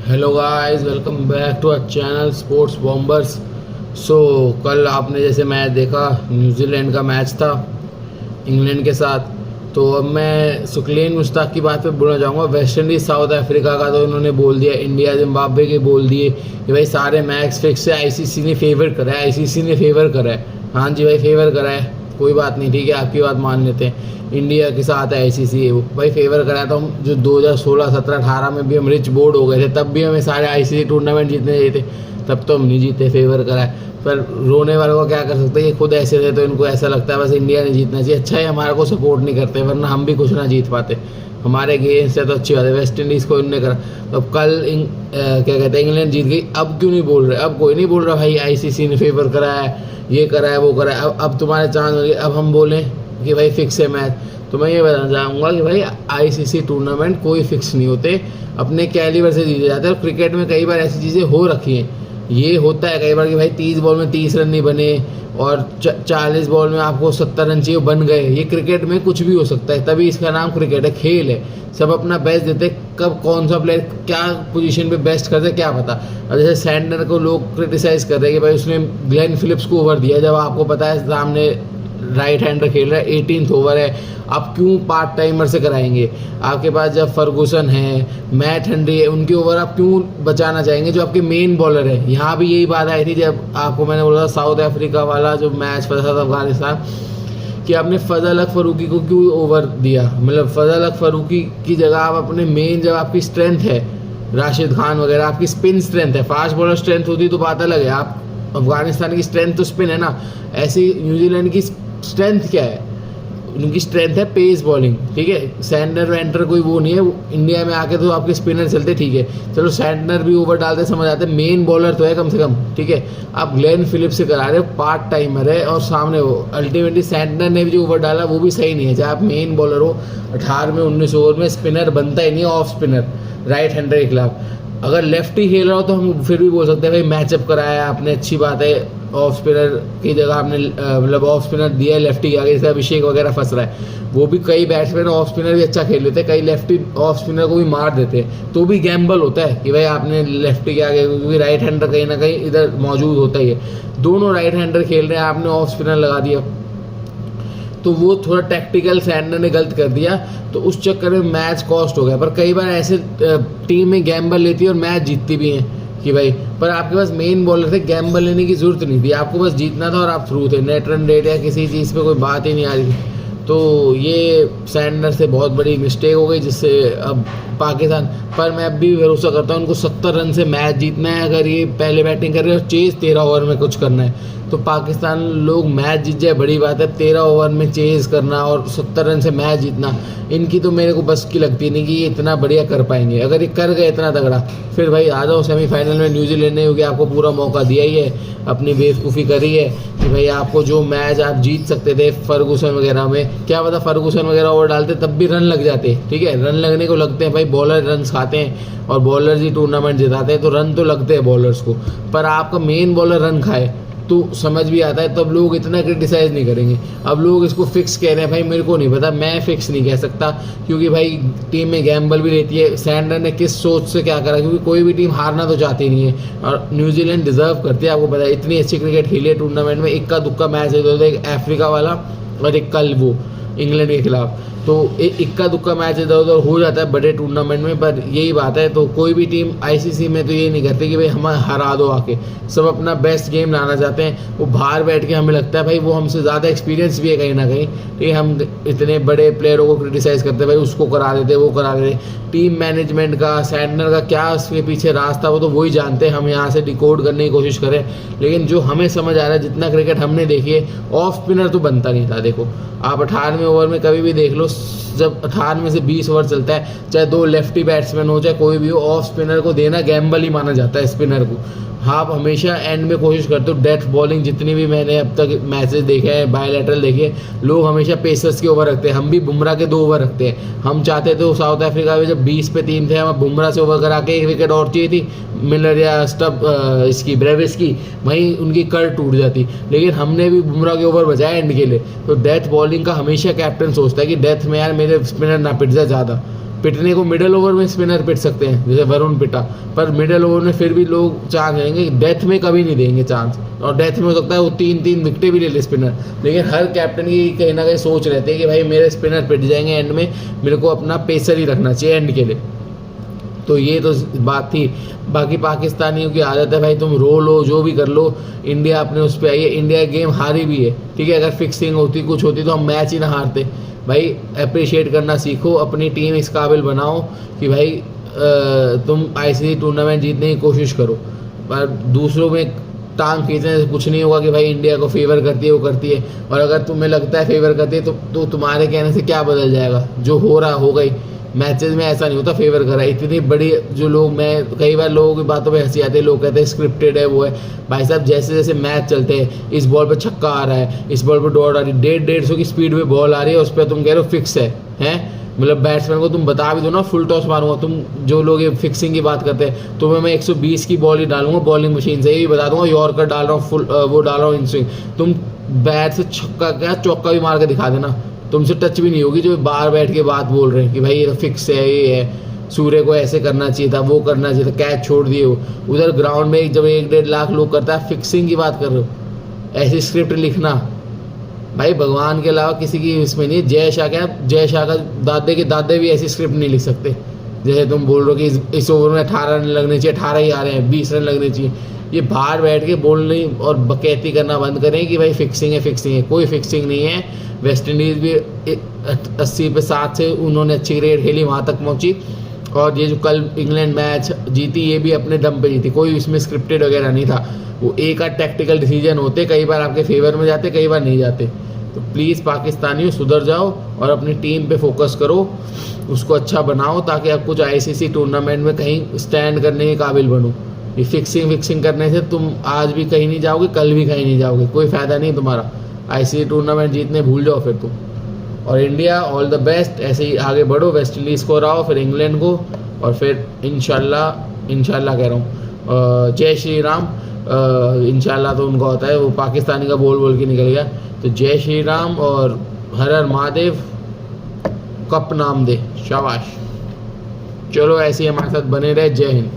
Hello guys, welcome back to our channel sports bombers. कल आपने जैसे मैच देखा, न्यूजीलैंड का मैच था इंग्लैंड के साथ। तो अब मैं सुकलेन मुश्ताक की बात पे बोलना चाहूँगा। वेस्ट इंडीज़ साउथ अफ्रीका का तो इन्होंने बोल दिया, इंडिया जिम्बाब्वे के बोल दिए कि भाई सारे मैच फिक्स है, आईसीसी ने फेवर करा है, आईसीसी ने फेवर करा है। हाँ जी भाई, फेवर करा है, कोई बात नहीं, ठीक है, आपकी बात मान लेते हैं। इंडिया के साथ है आईसीसी, भाई फेवर कराया। तो हम जो 2016, 17, 18 में भी हम रिच बोर्ड हो गए थे, तब भी हमें सारे आईसीसी टूर्नामेंट जीतने चाहिए थे, तब तो हम नहीं जीते, फेवर कराए। पर रोने वालों को क्या कर सकते हैं, ये खुद ऐसे थे तो इनको ऐसा लगता है बस इंडिया ने जीतना चाहिए। अच्छा है हमारे को सपोर्ट नहीं करते, वरना हम भी कुछ ना जीत पाते। हमारे गेम्स है तो अच्छी बात है। वेस्ट इंडीज़ को इनने करा, तो अब कल क्या कहते हैं, इंग्लैंड जीत गई। अब क्यों नहीं बोल रहे, अब कोई नहीं बोल रहा भाई आईसीसी ने फेवर करा है, ये करा है, वो करा है। अब तुम्हारे चांस हो गए, अब हम बोलें कि भाई फिक्स है मैच। तो मैं ये बताना चाहूँगा कि भाई आईसीसी टूर्नामेंट कोई फिक्स नहीं होते, अपने कैलिबर से जीते जाते हैं। और क्रिकेट में कई बार ऐसी चीज़ें हो रखी हैं, ये होता है कई बार कि भाई 30 बॉल में 30 रन नहीं बने और 40 बॉल में आपको 70 रन चाहिए, बन गए। ये क्रिकेट में कुछ भी हो सकता है, तभी इसका नाम क्रिकेट है, खेल है। सब अपना बेस्ट देते, कब कौन सा प्लेयर क्या पोजीशन पे बेस्ट करते क्या पता। और जैसे सैंडनर को लोग क्रिटिसाइज कर रहे हैं कि भाई उसने ग्लेन फिलिप्स को ओवर दिया, जब आपको पता है सामने राइट हैंडर खेल रहा है, 18th ओवर है, आप क्यों पार्ट टाइमर से कराएंगे। आपके पास जब फर्गूसन है, मैट हेनरी है, उनके ओवर आप क्यों बचाना चाहेंगे जो आपके मेन बॉलर है। यहाँ भी यही बात आई थी जब आपको मैंने बोला था साउथ अफ्रीका वाला जो मैच फंसा था अफगानिस्तान, कि आपने फजल हक फरूकी को क्यों ओवर दिया। मतलब फजल हक फरूकी की जगह आप अपने मेन, जब आपकी स्ट्रेंथ है राशिद खान वगैरह, आपकी स्पिन स्ट्रेंथ है, फास्ट बॉलर स्ट्रेंथ होती तो बात अलग है। आप अफगानिस्तान की स्ट्रेंथ तो स्पिन है ना, ऐसी न्यूजीलैंड की स्ट्रेंथ क्या है, उनकी स्ट्रेंथ है पेस बॉलिंग, ठीक है। सैंडनर वेंटर कोई वो नहीं है। इंडिया में आके तो आपके स्पिनर चलते, ठीक है, चलो सैंडनर भी ओवर डालते समझ आते, मेन बॉलर तो है कम से कम, ठीक है। आप ग्लेन फिलिप्स से करा रहे हो, पार्ट टाइमर है, और सामने वो अल्टीमेटली सैंडनर ने भी जो ओवर डाला वो भी सही नहीं है। चाहे आप मेन बॉलर हो, 18 में 19 ओवर में स्पिनर बनता ही नहीं है, ऑफ स्पिनर राइट हैंडर के खिलाफ। अगर लेफ्टी खेल रहा हो तो हम फिर भी बोल सकते हैं भाई मैचअप कराया आपने, अच्छी बात है। ऑफ स्पिनर की जगह आपने मतलब ऑफ स्पिनर दिया है लेफ्टी के आगे, जैसे अभिषेक वगैरह फंस रहा है, वो भी कई बैट्समैन ऑफ स्पिनर भी अच्छा खेल लेते हैं, कई लेफ्टी ऑफ स्पिनर को भी मार देते हैं, तो भी गैम्बल होता है कि भाई आपने लेफ्टी के आगे, क्योंकि राइट हैंडर कहीं ना कहीं इधर मौजूद होता ही है। दोनों राइट हैंडर खेल रहे हैं, आपने ऑफ स्पिनर लगा दिया, तो वो थोड़ा टैक्टिकल सैंडनर ने गलत कर दिया, तो उस चक्कर में मैच कॉस्ट हो गया। पर कई बार ऐसे टीम में गैम्बल लेती है और मैच जीतती भी हैं कि भाई, पर आपके पास मेन बॉलर थे, गैम्बल लेने की जरूरत नहीं थी, आपको बस जीतना था और आप थ्रू थे। नेट रन रेट या किसी चीज़ पे कोई बात ही नहीं आ रही थी। तो ये सैंडनर से बहुत बड़ी मिस्टेक हो गई, जिससे अब पाकिस्तान पर मैं अब भी भरोसा करता हूँ उनको 70 रन से मैच जीतना है। अगर ये पहले बैटिंग कर रहे हैं और चेज़ 13 ओवर में कुछ करना है, तो पाकिस्तान लोग मैच जीत जाए बड़ी बात है। 13 ओवर में चेज़ करना और 70 रन से मैच जीतना, इनकी तो मेरे को बस की लगती नहीं कि ये इतना बढ़िया कर पाएंगे। अगर ये कर गए इतना तगड़ा, फिर भाई आ जाओ सेमीफाइनल में। न्यूजीलैंड ने क्योंकि आपको पूरा मौका दिया ही है, अपनी बेवकूफ़ी करी है कि भाई आपको जो मैच आप जीत सकते थे फर्गूसन वगैरह में, क्या पता फर्गूसन वगैरह ओवर डालते तब भी रन लग जाते, ठीक है। रन लगने को लगते हैं भाई, बॉलर रन खाते हैं और बॉलर्स ही टूर्नामेंट जिताते हैं, तो रन तो लगते हैं बॉलर्स को। पर आपका मेन बॉलर रन खाए तो समझ भी आता है, तब लोग इतना क्रिटिसाइज़ नहीं करेंगे। अब लोग इसको फिक्स कह रहे हैं, भाई मेरे को नहीं पता, मैं फिक्स नहीं कह सकता, क्योंकि भाई टीम में गैम्बल भी रहती है। सैंडनर ने किस सोच से क्या करा, क्योंकि कोई भी टीम हारना तो चाहती नहीं है, और न्यूजीलैंड डिजर्व करती है। आपको पता है इतनी अच्छी क्रिकेट खेली है टूर्नामेंट में, इक्का दुक्का मैच है, एक अफ्रीका वाला और एक कल वो इंग्लैंड के खिलाफ, तो इक्का दुक्का मैच इधर उधर हो जाता है बड़े टूर्नामेंट में। पर यही बात है, तो कोई भी टीम आईसीसी में तो ये नहीं करती कि भाई हमें हरा दो आके, सब अपना बेस्ट गेम लाना चाहते हैं। वो बाहर बैठ के हमें लगता है भाई वो हमसे ज़्यादा एक्सपीरियंस भी है कहीं ना कहीं, कि हम इतने बड़े प्लेयरों को क्रिटिसाइज़ करते हैं, भाई उसको करा देते, वो करा देते। टीम मैनेजमेंट का, सैंडनर का क्या उसके पीछे रास्ता, वो तो वही जानते हैं, हम यहाँ से डिकोड करने की कोशिश करें। लेकिन जो हमें समझ आ रहा है, जितना क्रिकेट हमने देखी है, ऑफ स्पिनर तो बनता नहीं था। देखो आप 18वें ओवर में कभी भी देख लो, जब 18 में से 20 ओवर चलता है, चाहे दो लेफ्टी बैट्समैन हो चाहे कोई भी हो, ऑफ स्पिनर को देना गैम्बल ही माना जाता है स्पिनर को। हाँ, आप हमेशा एंड में कोशिश करते हो डेथ बॉलिंग, जितनी भी मैंने अब तक मैचेस देखे हैं, बायलैटरल देखे, लोग हमेशा पेसर्स के ओवर रखते हैं। हम भी बुमराह के 2 ओवर रखते हैं। हम चाहते थे साउथ अफ्रीका में जब 20 पे 3 थे, हम बुमराह से ओवर करा के 1 विकेट और चाहिए थी, मिलर या स्टब इसकी ब्रेविस की, वहीं उनकी कर टूट जाती, लेकिन हमने भी बुमराह के ओवर बचाए एंड के लिए। तो डेथ बॉलिंग का हमेशा कैप्टन सोचता है कि डेथ में यार मेरे स्पिनर ना पिट जाए ज़्यादा, पिटने को मिडिल ओवर में स्पिनर पिट सकते हैं, जैसे वरुण पिटा, पर मिडिल ओवर में फिर भी लोग चांस देंगे, डेथ में कभी नहीं देंगे चांस। और डेथ में हो सकता है वो 3-3 विकेटें भी ले ले स्पिनर, लेकिन हर कैप्टन की कहीं ना कहीं सोच रहती है कि भाई मेरे स्पिनर पिट जाएंगे एंड में, मेरे को अपना पेसर ही रखना चाहिए एंड के लिए। तो ये तो बात थी। बाकी पाकिस्तानियों की आदत है भाई, तुम रो लो जो भी कर लो, इंडिया अपने उस पर आई है, इंडिया गेम हारी भी है, ठीक है। अगर फिक्सिंग होती कुछ होती तो हम मैच ही ना हारते। भाई अप्रिशिएट करना सीखो, अपनी टीम इस काबिल बनाओ कि भाई तुम आईसीसी टूर्नामेंट जीतने की कोशिश करो, पर दूसरों में टांग खींचने से कुछ नहीं होगा कि भाई इंडिया को फेवर करती है वो करती है। और अगर तुम्हें लगता है फेवर करती है तो तुम्हारे कहने से क्या बदल जाएगा, जो हो रहा हो गई। मैचेस में ऐसा नहीं होता फेवर करा, इतनी बड़ी जो लोग, मैं कई बार लोगों की बातों पे हंसी आती है, लोग कहते हैं स्क्रिप्टेड है वो है। भाई साहब जैसे जैसे मैच चलते हैं, इस बॉल पे छक्का आ रहा है, इस बॉल पे डॉट आ रही है, 150 की स्पीड पे बॉल आ रही है, उस पर तुम कह रहे हो फिक्स है, हैं? मतलब बैट्समैन को तुम बता भी दो ना फुल टॉस मारूंगा, तुम जो लोग ये फिक्सिंग की बात करते हैं, तुम्हें मैं 120 की बॉल ही डालूंगा बॉलिंग मशीन से, ये भी बता दूंगा यॉर्कर डाल रहा हूँ, फुल वो डाल रहा हूँ इन स्विंग, तुम बैट से छक्का क्या चौका भी मार के दिखा देना, तुमसे टच भी नहीं होगी। जो बाहर बैठ के बात बोल रहे हैं कि भाई ये तो फिक्स है, ये है, सूर्य को ऐसे करना चाहिए था, वो करना चाहिए था, कैच छोड़ दिए हो। उधर ग्राउंड में जब 1-1.5 लाख लोग करता है, फिक्सिंग की बात कर रहे हो, ऐसी स्क्रिप्ट लिखना भाई भगवान के अलावा किसी की इसमें नहीं। जय शाह का दादे के दादे भी ऐसी स्क्रिप्ट नहीं लिख सकते। जैसे तुम बोल रहे हो कि इस ओवर में 18 रन लगने चाहिए, 18 ही आ रहे हैं, 20 रन लगने चाहिए। ये बाहर बैठ के बोलने और बकैती करना बंद करें कि भाई फिक्सिंग है। कोई फिक्सिंग नहीं है। वेस्ट इंडीज़ भी 80 पे 7 से उन्होंने अच्छी क्रिकेट खेली, वहाँ तक पहुँची। और ये जो कल इंग्लैंड मैच जीती, ये भी अपने दम पे जीती, कोई इसमें स्क्रिप्टेड वगैरह नहीं था। वो एक आध टैक्टिकल डिसीजन होते, कई बार आपके फेवर में जाते, कई बार नहीं जाते। तो प्लीज़ पाकिस्तानियों सुधर जाओ और अपनी टीम पे फोकस करो, उसको अच्छा बनाओ, ताकि आप कुछ आईसीसी टूर्नामेंट में कहीं स्टैंड करने के काबिल बनो। ये फिक्सिंग करने से तुम आज भी कहीं नहीं जाओगे, कल भी कहीं नहीं जाओगे, कोई फ़ायदा नहीं तुम्हारा। आईसीसी टूर्नामेंट जीतने भूल जाओ फिर तुम। और इंडिया ऑल द बेस्ट, ऐसे ही आगे बढ़ो, वेस्ट इंडीज़ को हराओ, फिर इंग्लैंड को, और फिर इंशाल्लाह कह रहा हूँ जय श्री राम। इंशाल्लाह तो उनका होता है, वो पाकिस्तानी का बोल के निकल गया। तो जय श्री राम और हर हर महादेव, कप नाम दे, शाबाश। चलो ऐसे ही हमारे साथ बने रहे। जय हिंद।